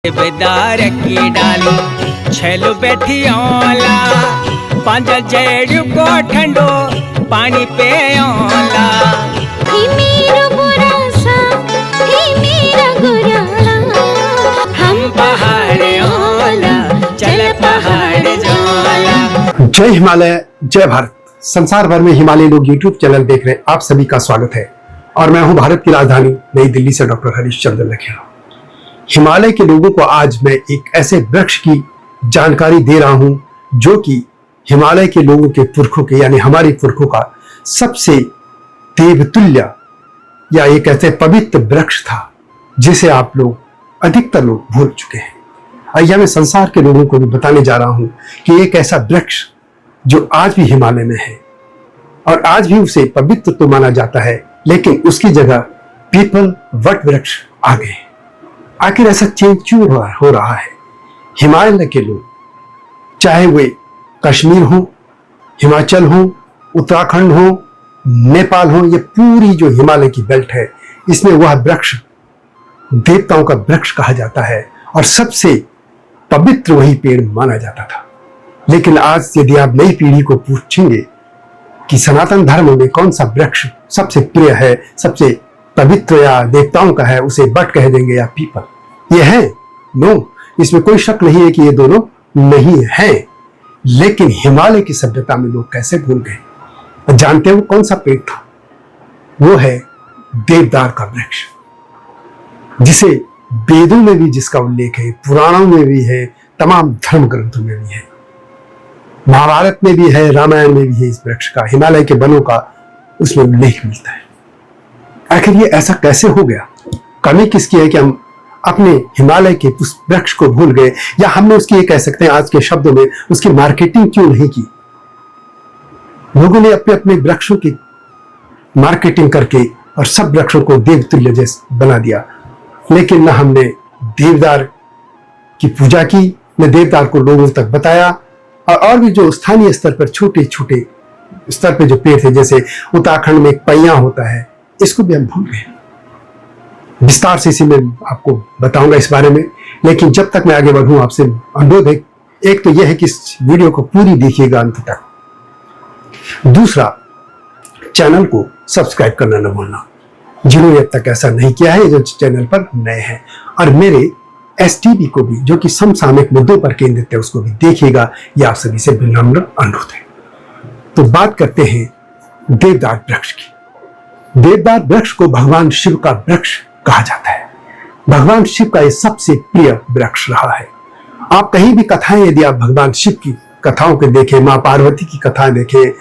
बेदार की डाली छेलो बैठी ओला पांच जेड़ को ठंडो पानी पे ओला ही मेरा बुरासा ही मेरा गुराला हम पहाड़ ओला चल पहाड़ जोला। जय हिमालय, जय भारत। संसार भर में हिमालय लोग यूट्यूब चैनल देख रहे आप सभी का स्वागत है और मैं हूं भारत की राजधानी नई दिल्ली से डॉक्टर हरीश चंद्र लखेड़ा। हिमालय के लोगों को आज मैं एक ऐसे वृक्ष की जानकारी दे रहा हूं जो कि हिमालय के लोगों के पुरखों के यानी हमारे पुरखों का सबसे देवतुल्य या एक ऐसे पवित्र वृक्ष था जिसे आप लोग अधिकतर लोग भूल चुके हैं। आइए मैं संसार के लोगों को भी बताने जा रहा हूं कि एक ऐसा वृक्ष जो आज भी हिमालय में है और आज भी उसे पवित्र तो माना जाता है, लेकिन उसकी जगह पीपल वट वृक्ष आ गए। आखिर ऐसा चेंज क्यों हो रहा है? हिमालय के लोग, चाहे वे कश्मीर हो, हिमाचल हो, उत्तराखंड हो, नेपाल हो, ये पूरी जो हिमालय की बेल्ट है, इसमें वह वृक्ष देवताओं का वृक्ष कहा जाता है और सबसे पवित्र वही पेड़ माना जाता था। लेकिन आज यदि आप नई पीढ़ी को पूछेंगे कि सनातन धर्म में कौन सा वृक्ष सबसे प्रिय है, सबसे पवित्र या देवताओं का है, उसे बट कह देंगे या पीपल। ये है नो, इसमें कोई शक नहीं है कि ये दोनों नहीं है। लेकिन हिमालय की सभ्यता में लोग कैसे भूल गए? जानते हो कौन सा पेड़ था? वो है देवदार का वृक्ष, जिसे वेदों में भी जिसका उल्लेख है, पुराणों में भी है, तमाम धर्म ग्रंथों में भी है, महाभारत में भी है, रामायण में भी है। इस वृक्ष का, हिमालय के वनों का उसमें उल्लेख मिलता है। आखिर ये ऐसा कैसे हो गया? कमी किसकी है कि हम अपने हिमालय के उस वृक्ष को भूल गए, या हमने उसकी, ये कह सकते हैं आज के शब्दों में, उसकी मार्केटिंग क्यों नहीं की? लोगों ने अपने अपने वृक्षों की मार्केटिंग करके और सब वृक्षों को देवतुल्य जैसे बना दिया, लेकिन न हमने देवदार की पूजा की, न देवदार को लोगों तक बताया। और भी जो स्थानीय स्तर पर छोटे छोटे स्तर पर जो पेड़ थे, जैसे उत्तराखंड में एक पैया होता है, इसको भी हम भूल गए। विस्तार से इसी में आपको बताऊंगा इस बारे में, लेकिन जब तक मैं आगे बढ़ूं आपसे अनुरोध है, एक तो यह है कि इस वीडियो को पूरी देखिएगा अंत तक। दूसरा, चैनल को सब्सक्राइब करना न भूलना, जिन्होंने अब तक ऐसा नहीं किया है, जो चैनल पर नए हैं। और मेरे STV को भी, जो कि समसामयिक मुद्दों पर केंद्रित है, उसको भी देखिएगा। यह आप सभी से विनम्र अनुरोध है। तो बात करते हैं देवदार वृक्ष की। देवदार वृक्ष को भगवान शिव का वृक्ष कहा जाता है। भगवान शिव का यह सबसे प्रिय वृक्ष रहा है। आप कहीं भी कथाएं, यदि आप भगवान शिव की कथाओं को देखें, माँ पार्वती की कथाएं देखें,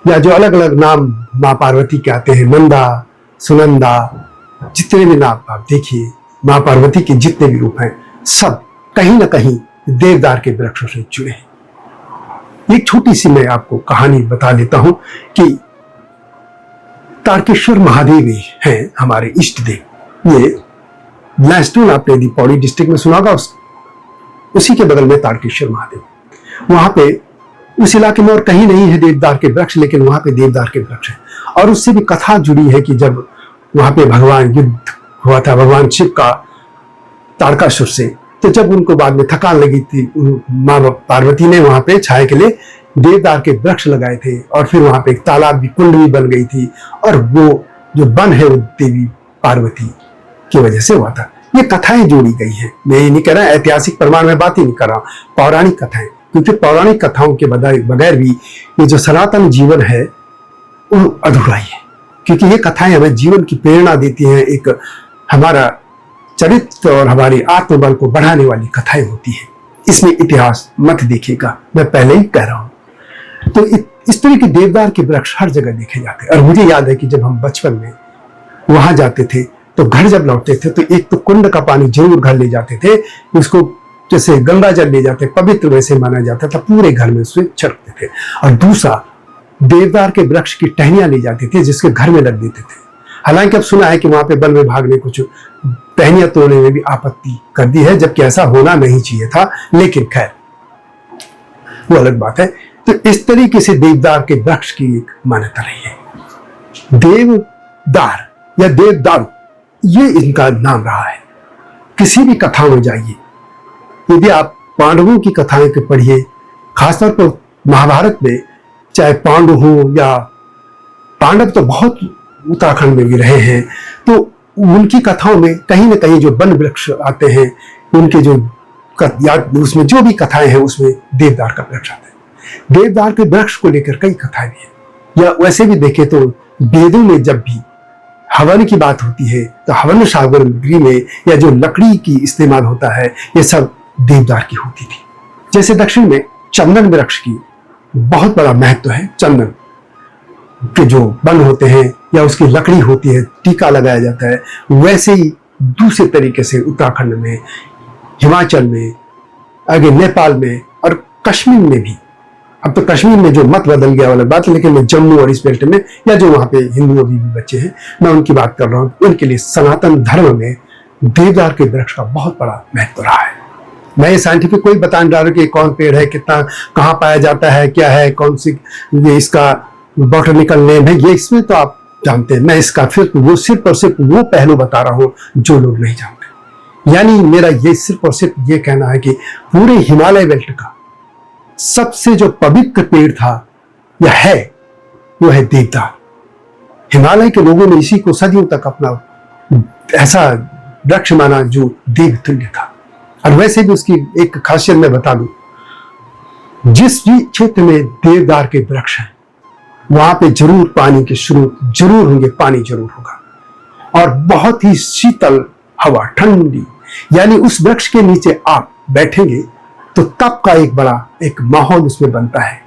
या जो अलग अलग नाम माँ पार्वती के आते हैं, नंदा, सुनंदा, जितने भी नाम आप देखिए, माँ पार्वती के जितने भी रूप हैं, सब कहीं ना कहीं देवदार के वृक्षों से जुड़े हैं। एक छोटी सी मैं आपको कहानी बता देता हूं कि तारकेश्वर महादेव हैं हमारे इष्ट देव। ये ब्लैस्टोन आपने यदि पौड़ी डिस्ट्रिक्ट में सुना होगा, उसी के बगल में तारकेश्वर महादेव। वहां पे उस इलाके में और कहीं नहीं है देवदार के वृक्ष, लेकिन वहां पे देवदार के वृक्ष है। और उससे भी कथा जुड़ी है कि जब वहां पे भगवान युद्ध हुआ था भगवान शिव का तारकासुर से, तो जब उनको बाद में थकान लगी थी, माँ पार्वती ने वहां पे छाया के लिए देवदार के वृक्ष लगाए थे। और फिर वहां पे एक तालाब भी, कुंड भी बन गई थी, और वो जो वन है वो देवी पार्वती की वजह से हुआ था। ये कथाएं जोड़ी गई हैं। मैं ये नहीं कह रहा ऐतिहासिक प्रमाण में बात ही नहीं कर रहा, पौराणिक कथाएं, क्योंकि पौराणिक कथाओं के बगैर भी ये जो सनातन जीवन है वो अधूरा ही है। क्योंकि ये कथाएं हमें जीवन की प्रेरणा देती हैं, एक हमारा चरित्र और हमारी आत्मबल को बढ़ाने वाली कथाएं होती हैं। इसमें इतिहास मत देखिएगा, मैं पहले ही कह रहा हूं। तो इस तरह के देवदार के वृक्ष हर जगह देखे जाते हैं। और मुझे याद है कि जब हम बचपन में वहां जाते थे, तो घर जब लौटते थे तो एक तो कुंड का पानी जरूर घर ले जाते थे, उसको जैसे गंगा जल ले जाते, पवित्र वैसे माना जाता था, पूरे घर में उसमें छिड़कते थे। और दूसरा, देवदार के वृक्ष की टहनियां ले जाते थे, जिसके घर में लग देते थे। हालांकि अब सुना है कि वहां पे वन विभाग ने कुछ टहनियां तोड़ने में भी आपत्ति कर दी है, जबकि ऐसा होना नहीं चाहिए था, लेकिन खैर वो अलग बात है। तो इस तरीके से देवदार के वृक्ष की एक मान्यता रही है। देवदार या देवदारू, ये इनका नाम रहा है। किसी भी कथा में जाइए, यदि आप पांडवों की कथाएं को पढ़िए, खासतौर पर महाभारत में, चाहे पांडु हो या पांडव तो बहुत उत्तराखंड में भी रहे हैं, तो उनकी कथाओं में कहीं ना कहीं जो वन वृक्ष आते हैं, उनके जो उसमें जो भी कथाएं हैं उसमें देवदार का वृक्ष आता है। देवदार के वृक्ष को लेकर कई कथाएं भी हैं। या वैसे भी देखें तो वेदों में जब भी हवन की बात होती है तो हवन सामग्री में या जो लकड़ी की इस्तेमाल होता है, ये सब देवदार की होती थी। जैसे दक्षिण में चंदन वृक्ष की बहुत बड़ा महत्व है। चंदन के जो वन होते हैं या उसकी लकड़ी होती है, टीका लगाया जाता है। वैसे ही दूसरे तरीके से उत्तराखंड में, हिमाचल में, आगे नेपाल में और कश्मीर में भी, अब तो कश्मीर में जो मत बदल गया वाला बात है, लेकिन मैं जम्मू और इस बेल्ट में या जो वहां पे हिंदू अभी भी बच्चे हैं, मैं उनकी बात कर रहा हूँ। उनके लिए सनातन धर्म में देवदार के वृक्ष का बहुत बड़ा महत्व रहा है। मैं ये साइंटिफिक कोई बता नहीं रहा हूँ कि कौन पेड़ है, कितना, कहाँ पाया जाता है, क्या है, कौन सी ये इसका बॉटनिकल नेम है, ये इसमें तो आप जानते हैं। मैं इसका सिर्फ और सिर्फ वो पहलू बता रहा हूँ जो लोग नहीं जानते। यानी मेरा ये सिर्फ और सिर्फ ये कहना है कि पूरे हिमालय बेल्ट का सबसे जो पवित्र पेड़ था या है, वो है देवदार। हिमालय के लोगों ने इसी को सदियों तक अपना ऐसा वृक्ष माना जो देवतुल्य था। और वैसे भी उसकी एक खासियत मैं बता दूं, जिस भी क्षेत्र में देवदार के वृक्ष हैं वहां पे जरूर पानी के स्रोत जरूर होंगे, पानी जरूर होगा और बहुत ही शीतल हवा, ठंडी। यानी उस वृक्ष के नीचे आप बैठेंगे तो तप का एक बड़ा एक माहौल उसमें बनता है।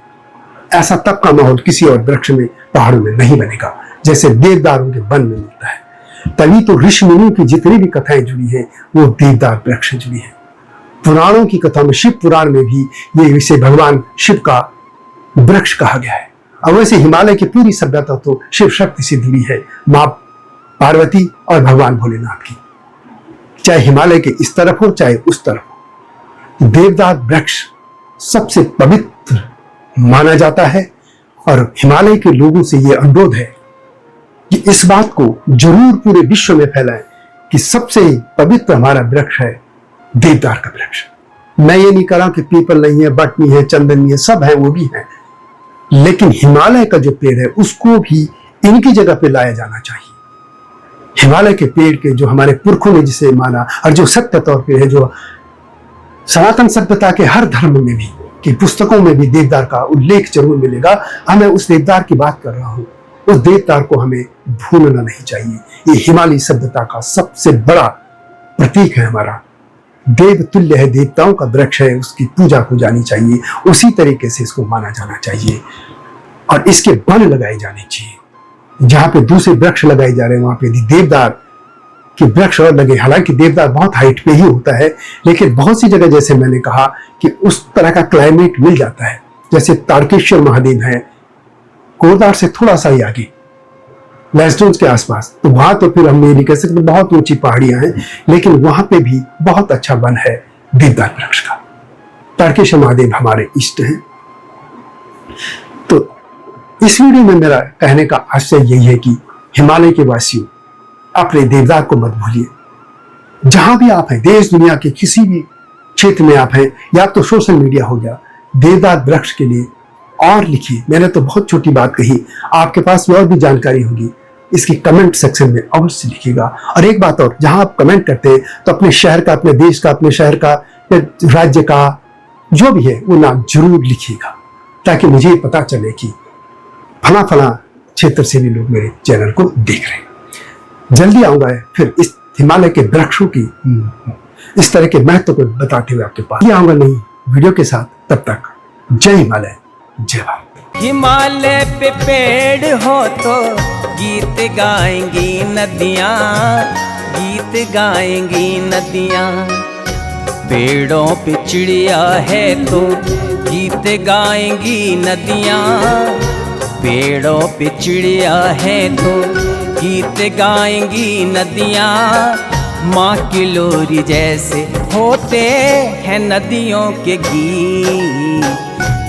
ऐसा तप का माहौल किसी और वृक्ष में, पहाड़ों में नहीं बनेगा जैसे देवदारों के वन में मिलता है। तभी तो ऋषि मुनियों की जितनी भी कथाएं जुड़ी हैं वो देवदार वृक्ष से जुड़ी हैं। पुराणों की कथा में, शिव पुराण में भी ये इसे भगवान शिव का वृक्ष कहा गया है। और वैसे हिमालय की पूरी सभ्यता तो शिव शक्ति से जुड़ी है, मां पार्वती और भगवान भोलेनाथ की। चाहे हिमालय के इस तरफ हो चाहे उस तरफ हो, देवदार वृक्ष सबसे पवित्र माना जाता है। और हिमालय के लोगों से यह अनुरोध है कि इस बात को जरूर पूरे विश्व में फैलाएं कि सबसे पवित्र हमारा वृक्ष है देवदार का वृक्ष। मैं ये नहीं कह रहा कि पीपल नहीं है, बट नहीं है, चंदन नहीं है, सब है, वो भी है, लेकिन हिमालय का जो पेड़ है उसको भी इनकी जगह पे लाया जाना चाहिए। हिमालय के पेड़ के जो हमारे पुरखों ने जिसे माना और जो सत्य तौर पे है, जो सनातन सभ्यता के हर धर्म में भी की पुस्तकों में भी देवदार का उल्लेख जरूर मिलेगा। मैं उस देवदार की बात कर रहा हूं। उस देवदार को हमें भूलना नहीं चाहिए। ये हिमालय सभ्यता का सबसे बड़ा प्रतीक है। हमारा देव तुल्य है, देवताओं का वृक्ष है, उसकी पूजा को जानी चाहिए, उसी तरीके से इसको माना जाना चाहिए और इसके वन लगाए जाने चाहिए। जहां पे दूसरे वृक्ष लगाए जा रहे हैं वहां पे यदि देवदार के वृक्ष और लगे, हालांकि देवदार बहुत हाइट पे ही होता है, लेकिन बहुत सी जगह जैसे मैंने कहा कि उस तरह का क्लाइमेट मिल जाता है। जैसे तारकेश्वर महादेव है कोरदार से थोड़ा सा ही आगे, लैंडस्टोन्स के आसपास, तो वहां तो फिर हम ये नहीं कह सकते, बहुत ऊंची पहाड़ियां हैं, लेकिन वहां पे भी बहुत अच्छा वन है देवदार वृक्ष का। तारकेश्वर महादेव हमारे इष्ट हैं। तो इस वीडियो में मेरा कहने का आशय यही है कि हिमालय के वासियों, अपने देवदार को मत भूलिए। जहां भी आप हैं, देश दुनिया के किसी भी क्षेत्र में आप हैं, या तो सोशल मीडिया हो गया, देवदार वृक्ष के लिए और लिखिए। मैंने तो बहुत छोटी बात कही, आपके पास और भी जानकारी होगी, इसकी कमेंट सेक्शन में अवश्य लिखिएगा। और एक बात और, जहां आप कमेंट करते हैं तो अपने शहर का, अपने देश का, अपने शहर का, राज्य का जो भी है वो नाम जरूर लिखिएगा, ताकि मुझे पता चले कि फला फला क्षेत्र से भी लोग मेरे चैनल को देख रहे हैं। जल्दी आऊंगा फिर इस हिमालय के वृक्षों की इस तरह के महत्व को बताते हुए आपके पास आऊंगा नई वीडियो के साथ। तब तक जय हिमालय, जय भारत। हिमालय पे पेड़ हो तो गीत गाएंगी नदियाँ, गीत गाएंगी नदियाँ। पेड़ों पे चिड़िया है तो गीत गाएंगी नदियाँ, पेड़ों पे चिड़िया है तो गीत गाएंगी नदियाँ। माँ की लोरी जैसे होते हैं नदियों के गीत।